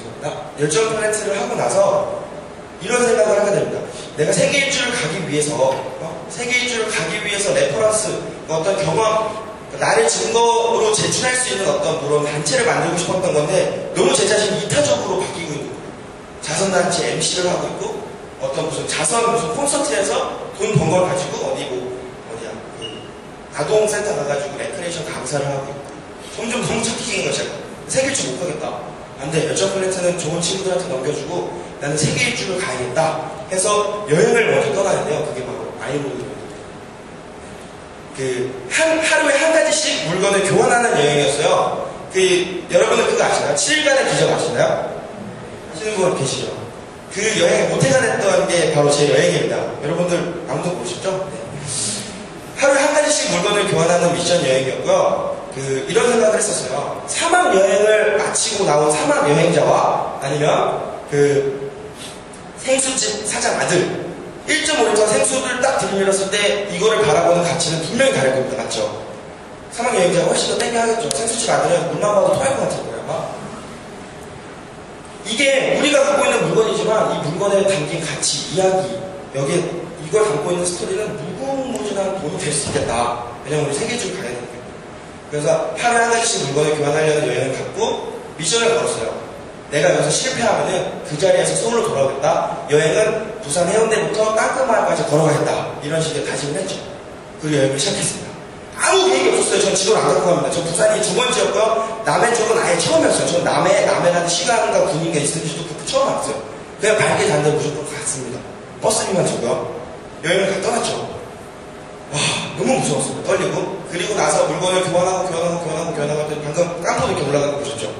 죄송합니다. 열정 플랜트를 하고 나서 이런 생각을 하게 됩니다. 내가 세계 일주를 가기 위해서 세계 일주를 가기 위해서 레퍼런스 어떤 경험 나를 증거로 제출할 수 있는 어떤 그런 단체를 만들고 싶었던 건데 너무 제 자신이 이타적으로 바뀌고 있는 거예요. 자선단체 MC를 하고 있고 어떤 무슨 콘서트에서 돈 번 걸 가지고 어디야 아동센터 가가지고 레크레이션 강사를 하고 있고 점점 너무 착해진 거야. 세계 일주 못 가겠다. 안 돼. 열정 플랜트는 좋은 친구들한테 넘겨주고 나는 세계 일주를 가야겠다 해서 여행을 먼저 떠나는데요. 그게 바로 아이로드 하루에 한 가지씩 물건을 교환하는 여행이었어요. 여러분들 그거 아시나요? 7일간의 기적 아시나요? 아시는 분 계시죠? 그 여행에 모태가 됐던 게 바로 제 여행입니다. 여러분들 아무도 모르시죠? 네. 하루에 한 가지씩 물건을 교환하는 미션 여행이었고요. 이런 생각을 했었어요. 사막 여행을 마치고 나온 사막 여행자와 아니면 생수집 사장 아들 1.5리터 생수를 딱 들이밀었을 때 이거를 바라보는 가치는 분명히 다를 겁니다. 맞죠? 사막 여행자가 훨씬 더 땡겨 하겠죠. 생수집 아들은 물만 봐도 토할 것 같을 거예요. 아마. 이게 우리가 갖고 있는 물건이지만 이 물건에 담긴 가치, 이야기 여기에 이걸 담고 있는 스토리는 무궁무진한 돈이 될 수 있겠다. 왜냐면 우리 세계적으로 가야 되니까. 그래서 하루에 한 가지씩 물건을 교환하려는 여행을 갖고 미션을 걸었어요. 내가 여기서 실패하면은 그 자리에서 서울로 돌아오겠다. 여행은 부산 해운대부터 땅끝마을까지 걸어가겠다. 이런 식의 다짐을 했죠. 그 여행을 시작했습니다. 아무 계획이 없었어요. 전 지도를 안 갖고 갑니다. 전 부산이 두 번째였고요. 남해 쪽은 아예 처음이었어요. 전 남해라는 시간과 분위기가 있는지도 처음 알았어요. 그냥 밝게 잔다고 무조건 갔습니다. 버스비만 주고요. 여행을 떠났죠. 와, 너무 무서웠어요. 떨리고. 그리고 나서 물건을 교환하고 했더니 방금 깡포도 이렇게 올라가는 거 보셨죠?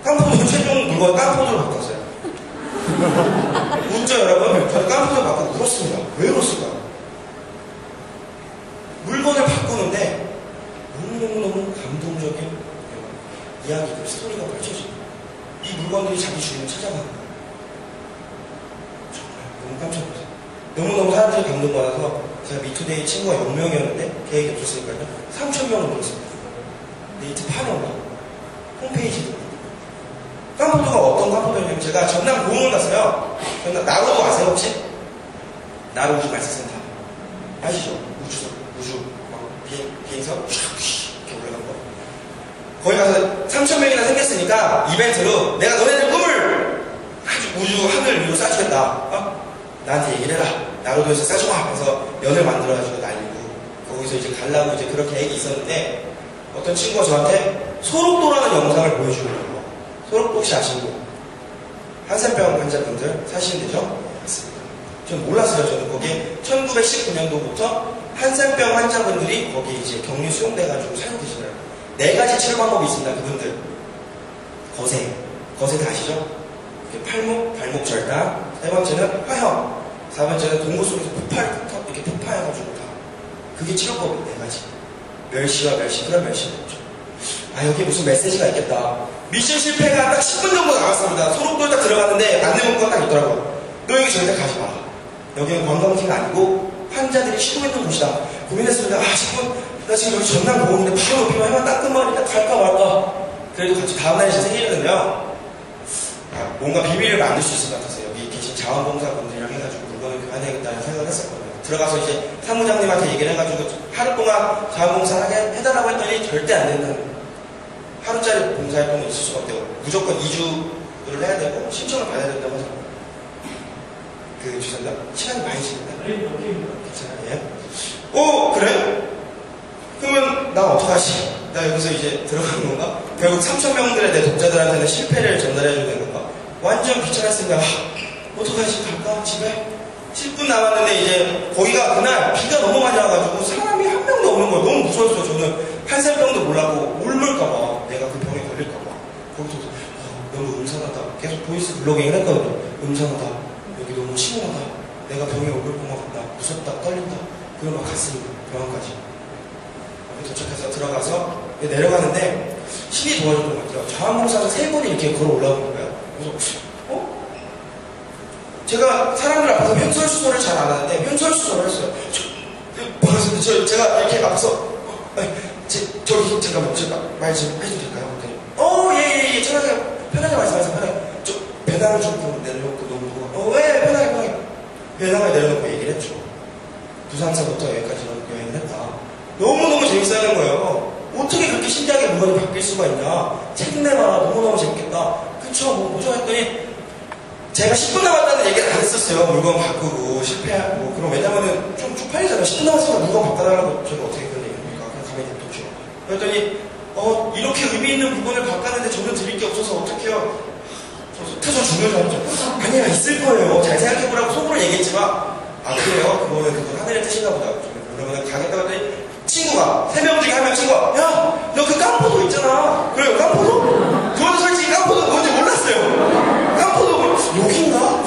깡포도 최종 물건 깡포도로 바꿨어요. 웃죠, 여러분? 저는 깡포도 바꾸고 울었습니다. 왜 울었을까? 물건을 바꾸는데 너무너무 감동적인 이야기들, 스토리가 펼쳐집니다. 이 물건들이 자기 주인을 찾아가는 거예요. 정말 너무 깜짝 놀랐어요. 너무너무 사람들이 감동받아서 제가 미투데이 친구가 0명이었는데 계획이 없었으니까요. 3,000명을 불렀습니다. 네이트 파노가 홈페이지에 깜포도가 어떤 깜포도냐면 제가 전남 공원 갔어요. 전남 나로도 아세요 혹시? 나로 우주 발사센터 아시죠? 우주 비행선 이렇게 올라간 거. 거기 가서 3,000명이나 생겼으니까 이벤트로 내가 너네들 꿈을 아주 우주 하늘 위로 쏴주겠다. 나한테 얘기를 해라. 나로도에서 싸줘봐 하면서 연을 만들어가지고 날리고 거기서 이제 가려고 이제 그런 계획이 있었는데 어떤 친구가 저한테 소록도라는 영상을 보여주는 거예요. 소록도 혹시 아시는 분? 한센병 환자분들 사시는 데죠? 맞습니다. 전 몰랐어요. 저는 거기에 1919년도부터 한센병 환자분들이 거기 이제 격리 수용돼가지고 살고 계시더라고요. 4가지 치료 방법이 있습니다. 그분들. 거세 다 아시죠? 팔목, 발목 절단. 3번째는 화형. 4번째는 동굴 속에서 이렇게 폭파해가지고 다. 그게 치료법이 4가지. 멸시와 멸시, 그런 멸시가 없죠. 여기 무슨 메시지가 있겠다. 미션 실패가 딱 10분 정도 남았습니다. 소록도에 딱 들어갔는데 안내 문구가 딱 있더라고요. 너 여기 절대 가지 마라. 여기는 관광지가 아니고 환자들이 쉬고 있는 곳이다. 고민했습니다. 10분, 나 지금 여기 전남공원인데 바로 높이만 해만 땅끝마을인데 갈까 말까. 그래도 같이 다음날에 제 생일이거든요. 뭔가 비밀을 만들 수 있을 것 같아서 여기 계신 자원봉사분들이랑 해가지고 물건을 교환해야겠다는 생각을 했었거든요. 들어가서 이제 사무장님한테 얘기를 해가지고 하루 동안 자원봉사 하게 해달라고 했더니 절대 안 된다는. 하루짜리 봉사활동이 있을 수가 없대요. 무조건 2주를 해야 되고 신청을 받아야 된다고 하죠. 죄송합니다. 시간이 많이 지납니다. 괜찮아요? 오, 그래? 그러면 나 어떡하지? 나 여기서 이제 들어가는 건가? 결국 3,000명들의 내 독자들한테는 실패를 전달해줘야 되는 건가? 완전 귀찮았으니까 어떡하지? 갈까? 집에? 10분 남았는데 이제 거기가 그날 비가 너무 많이 와가지고 사람이 한 명도 없는 거예요. 너무 무서웠어요. 저는 한센병도 몰랐고 울물까봐 내가 그 병에 걸릴까봐 거기서 너무 음산하다. 계속 보이스 블로깅을 했거든요. 음산하다. 여기 너무 침울하다. 내가 병에 올 것만 같다. 무섭다. 떨린다. 그러면 갔습니다. 병원까지. 도착해서 들어가서 내려가는데 힘이 도와줬던 것 같아요. 자원봉사자 3분이 이렇게 걸어 올라오는 거예요. 그래서 제가 사람들 앞에서 횡설수설을 잘 안 하는데 횡설수설을 했어요. 제가 이렇게 앞서 저기 잠깐만 제가 말 좀 해도 될까요? 예, 편하게 말씀하세요. 편하게. 부산에서부터 여기까지 여행을 했다. 너무너무 재밌어하는 거예요. 어떻게 그렇게 신기하게 물건이 바뀔 수가 있냐. 책 내봐라. 너무너무 재밌겠다. 그쵸, 뭐죠 했더니 제가 10분 남았다는 얘기를 안 했었어요. 물건 바꾸고 실패하고. 그럼 왜냐면은 좀 쪽팔리잖아요. 10분 남았으니까 물건 바꿔달라고 저는 어떻게 그런 얘기입니까? 그냥 가만히 냅두죠. 그랬더니 이렇게 의미 있는 물건을 바꿨는데 저는 드릴 게 없어서 어떡해요? 저 죽는 줄 알았죠. 아니야, 있을 거예요. 잘 생각해보라고 속으로 얘기했지만 그래요? 그건 하늘의 뜻인가 보다. 그러면 가겠다고 했더니 친구가 3명 중에 1명 친구가 야, 너 그 깜포도 있잖아. 그래요, 깜포도? 저는 솔직히 깜포도 뭔지 몰랐어요. 깜포도 여기인가?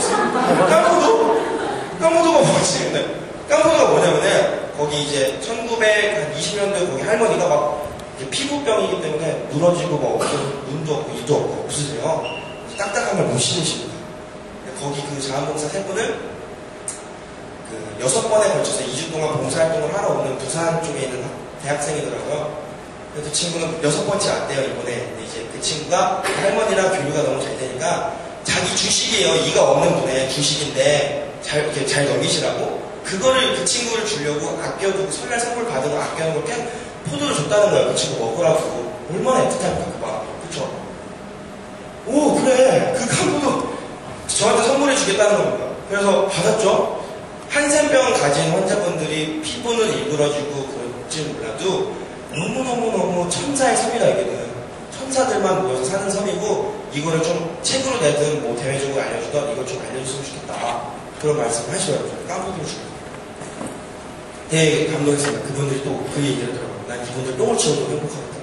깜포도가 뭐지? 네. 깜포도가 뭐냐면은 거기 이제 1920년대 거기 할머니가 막 피부병이기 때문에 늘어지고 뭐 눈도 없고 이도 없고 없으세요. 딱딱한 걸 못 신으십니다. 거기 그 자원봉사 3분을 그 6번에 걸쳐서 2주 동안 봉사활동을 하러 오는 부산 쪽에 있는 대학생이더라고요. 그래서 친구는 6번째 왔대요, 이번에. 근데 이제 그 친구가 할머니랑 교류가 너무 잘 되니까 자기 주식이에요. 이가 없는 분의 주식인데 이렇게 잘 넘기시라고. 그거를 그 친구를 주려고 아껴두고 설날 선물 받은 거 아껴놓은 걸 그냥 포도를 줬다는 거예요. 그 친구 먹으라고. 얼마나 애틋합니까, 그 마음. 그쵸? 오, 그래. 그 깜포도 저한테 선물해 주겠다는 겁니다. 그래서 받았죠. 한센병 가진 환자분들이 피부는 일그러지고 그럴지 몰라도 너무너무 천사의 섬이다, 이게는. 천사들만 모여서 사는 섬이고, 이거를 좀 책으로 내든 뭐 대외적으로 알려주던 이걸 좀 알려줬으면 좋겠다. 그런 말씀을 하시더라고요. 깜포도를 주고. 되게 감동했습니다. 그분들이 또 그 얘기를 하더라고요. 난 이분들 똥을 치워도 행복하겠다.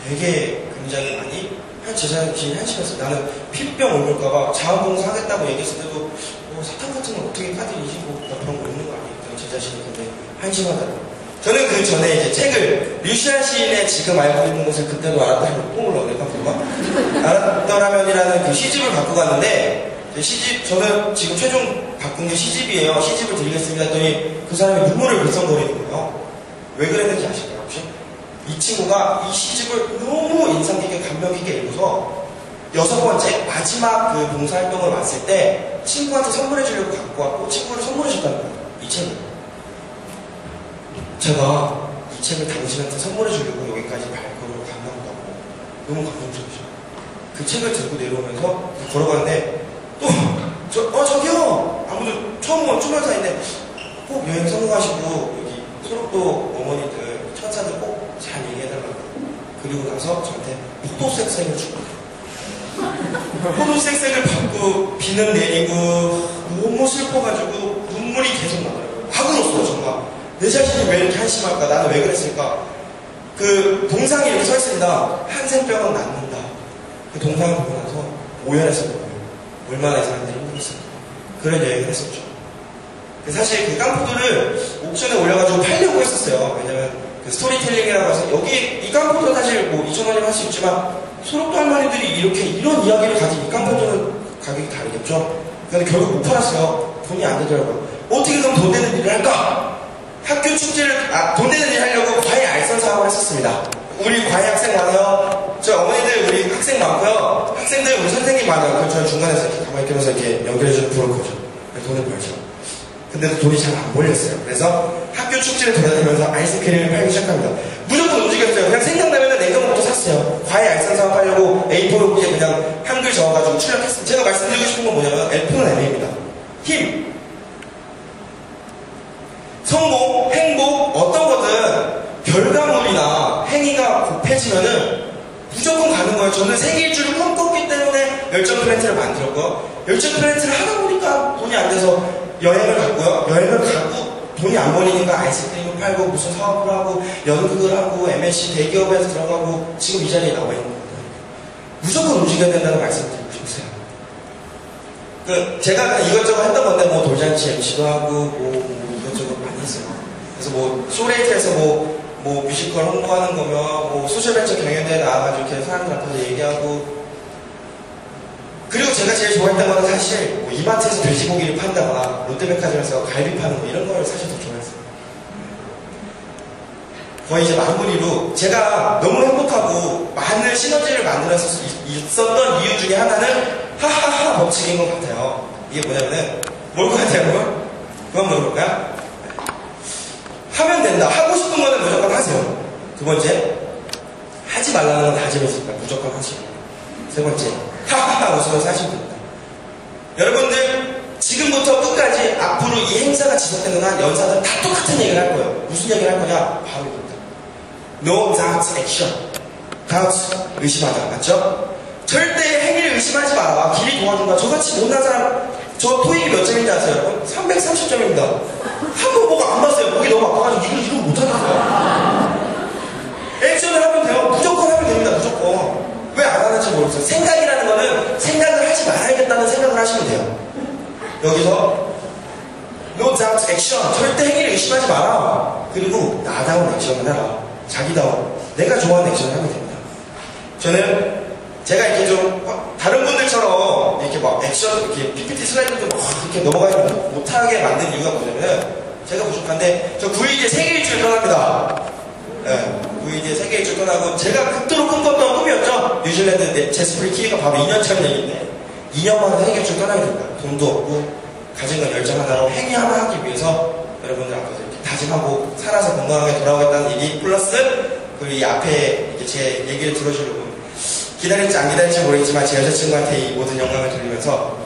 되게 굉장히 많이 제자들이 한심했어요. 나는 피부병 옮을까봐 자원봉사 하겠다고 얘기했을 때도 사탕 같은 건 어떻게 까들이지? 나 그런 거 없는 거 아니겠다. 제 자신이 근데 한심하더라고요. 저는 그 전에 이제 책을 류시안 시인의 지금 알고 있는 것을 그때도 알았다면 똥을 넣을까 보다. 알았더라면이라는 그 시집을 갖고 갔는데 시집 저는 지금 최종 바꾼 게 시집이에요. 시집을 드리겠습니다 했더니 그 사람이 눈물을 글썽거리는 거예요. 왜 그랬는지 아실까요 혹시? 이 친구가 이 시집을 너무 인상 깊게 감명 깊게 읽어서 6번째 마지막 그 봉사활동을 왔을 때 친구한테 선물해 주려고 갖고 왔고 친구를 선물해 줬다는 거예요. 이 책을. 제가 이 책을 당신한테 선물해 주려고 여기까지 발걸음을 갔나보다고 너무 감동적이죠. 그 책을 들고 내려오면서 걸어가는데 또 저기요 아무도 처음 온 초면사인데 꼭 여행 성공하시고 여기 소록도 어머니들 천사들 꼭 잘 얘기해달라고. 그리고 나서 저한테 포도색 색을 줍니다. 포도색 색을 받고 비는 내리고 너무 슬퍼가지고 눈물이 계속 나더라고요. 하고 울었어요 정말. 내 자신이 왜 이렇게 한심할까? 나는 왜 그랬을까? 그 동상이 이렇게 서 있습니다. 한센병은 낫는다. 그 동상을 보고 나서 오열했었거든요. 얼마나 이 사람들이 힘들었을까. 그런 여행을 했었죠. 사실 그 깡포도를 옥션에 올려가지고 팔려고 했었어요. 왜냐면 그 스토리텔링이라고 해서 여기 이 깡포도 사실 뭐 2,000원이면 할 수 있지만 소록도 할머니들이 이런 이야기를 가진 이 깡포도는 가격이 다르겠죠. 그런데 결국 못 팔았어요. 돈이 안 되더라고요. 어떻게 그럼 돈 되는 일을 할까? 학교 축제를 돈 되는 일 하려고 과외 알선 사업을 했었습니다. 우리 과외 학생 많아요. 저 어머니들 우리 학생 많고요. 학생들 우리 선생님 많아요. 그래서 저는 중간에서 이렇게 가만히 있으면서 이렇게 연결해주는 브로커죠. 돈을 벌죠. 근데 돈이 잘 안 몰렸어요. 그래서 학교 축제를 돌아다니면서 아이스크림을 팔기 시작합니다. 무조건 움직였어요. 그냥 생각나면 냉장고부터 샀어요. 과외 알선 사업 하려고 A4로 그냥 한글 적어가지고 출력했어요. 제가 말씀드리고 싶은 건 뭐냐면 F는 M입니다. 힘. 성공, 행복, 어떤 거든 결과물이나 행위가 곱해지면은 무조건 가는 거예요. 저는 세계 일주를 꿈꿨기 때문에 열정 플랜트를 만들었고 열정 플랜트를 하다 보니까 돈이 안 돼서 여행을 갔고요. 여행을 가고 돈이 안 벌리니까 아이스크림을 팔고 무슨 사업을 하고 연극을 하고 MNC 대기업에서 들어가고 지금 이 자리에 나와 있는 거예요. 무조건 움직여야 된다는 말씀을 드리고 싶어요. 제가 이것저것 했던 건데 뭐 돌잔치 MC도 하고 뭐 이것저것 많이 했어요. 그래서 뭐 쇼레이트에서 뭐 뮤지컬 홍보하는 거면 뭐 소셜벤처 경연대회 나와가지고 이렇게 사람들 앞에서 얘기하고 그리고 제가 제일 좋아했던 거는 사실 뭐 이마트에서 돼지고기를 판다거나 롯데백화점에서 갈비 파는 거 이런 걸 사실 더 좋아했어요. 거의 이제 마무리로 제가 너무 행복하고 많은 시너지를 만들어서 있었던 이유 중에 하나는 하하하 법칙인 것 같아요. 이게 뭐냐면은 뭘 것 같아요? 그건 물어볼까요? 하면 된다. 하고 싶은 거는 무조건 하세요. 두 번째, 하지 말라는 건 다짐했으니까 무조건 하시고. 세 번째, 하하하 웃으면서 하시면 됩니다. 여러분들 지금부터 끝까지 앞으로 이 행사가 지속되는 한 연사들 다 똑같은 얘기를 할 거예요. 무슨 얘기를 할 거냐? 바로 이겁니다. No doubt action. doubt, 의심하다. 맞죠? 절대 행위를 의심하지 마라. 길이 도와준다. 저같이 못난 사람, 저 토익이 몇 점인지 아세요, 여러분? 330점입니다. 한 번 보고 안 봤어요. 목이 너무 아파가지고 이걸 못하겠어요. 액션을 하면 돼요. 무조건 하면 됩니다. 무조건. 왜 안 하는지 모르겠어요. 생각이라는 거는 생각을 하지 말아야겠다는 생각을 하시면 돼요. 여기서 No doubt action. 절대 행위를 의심하지 마라. 그리고 나다운 액션을 해라. 자기다운. 내가 좋아하는 액션을 하면 됩니다. 저는 제가 이렇게 좀 다른 분들처럼 이렇게 막 액션, 이렇게 PPT 슬라이드도 막 이렇게 넘어가지 못하게 만든 이유가 뭐냐면 제가 부족한데 저 9일 뒤에 세계 일주를 떠납니다. 네, 9일 뒤에 세계 일주를 떠나고 제가 그토록 꿈꿨던 꿈이었죠. 뉴질랜드 제스프리 키가 바로 2년 차 얘기인데 2년 만에 세계 일주를 떠나게 됩니다. 돈도 없고 가진 건 열정 하나로 행위 하나 하기 위해서 여러분들 앞에서 이렇게 다짐하고 살아서 건강하게 돌아오겠다는 얘기 플러스 그리고 이 앞에 이렇게 제 얘기를 들어주려고 기다릴지 안 기다릴지 모르겠지만 제 여자친구한테 이 모든 영광을 돌리면서